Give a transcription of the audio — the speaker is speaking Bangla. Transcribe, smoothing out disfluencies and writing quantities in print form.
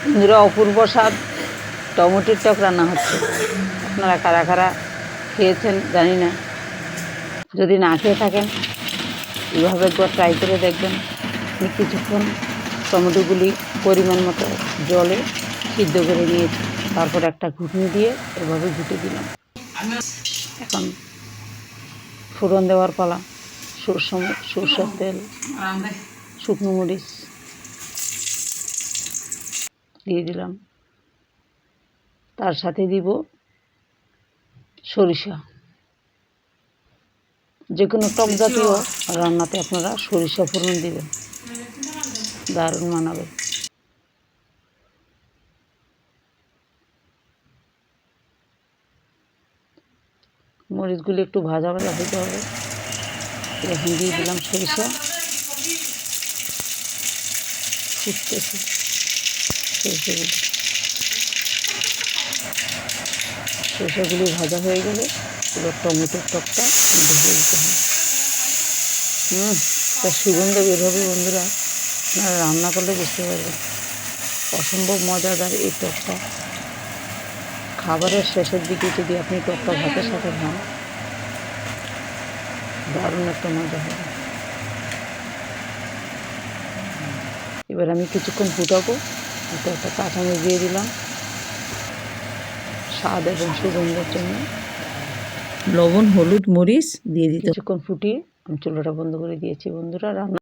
বন্ধুরা, অপূর্ব স্বাদ টমেটোর টক রান্না হচ্ছে। আপনারা কারা কারা খেয়েছেন জানি না, যদি না খেয়ে থাকেন এইভাবে একবার ট্রাই করে দেখবেন। আমি কিছুক্ষণ টমেটোগুলি পরিমাণ মতো জলে সিদ্ধ করে নিয়েছি, তারপর একটা ঘুটনি দিয়ে এভাবে ঘুটে দিলাম। এখন ফোড়ন দেওয়ার পালা। সরষের তেল, শুকনো মরিচ দিয়ে দিলাম, তার সাথে দিব সরিষা। যে কোনো টক জাতীয় রান্নাতে আপনারা সরিষা ফোড়ন দিবেন, দারুণ মানাবে। মরিচগুলি একটু ভাজা ভাজা হতে হবে। এখন দিয়ে দিলাম সরিষা, ফুটতেছে সরিষাগুলি ভাজা হয়ে গেলে এবার টমেটোর টকটা ঢেকে দিতে হবে। তার সুগন্ধ বের হবে। বন্ধুরা, আপনারা রান্না করলে বুঝতে পারবেন অসম্ভব মজাদার এই টকটা। খাবারের শেষের দিকে যদি আপনি টকটা ভাতের সাথে খান, দারুণ একটা মজা হবে। এবার আমি কিছুক্ষণ ফুটাবো। এটা একটা কাঁচামরিচ দিয়ে দিলাম স্বাদ এবং সুগন্ধের জন্য। লবণ, হলুদ, মরিচ দিয়ে দিতে কিছুক্ষণ ফুটিয়ে আমি চুলাটা বন্ধ করে দিয়েছি। বন্ধুরা, রান্না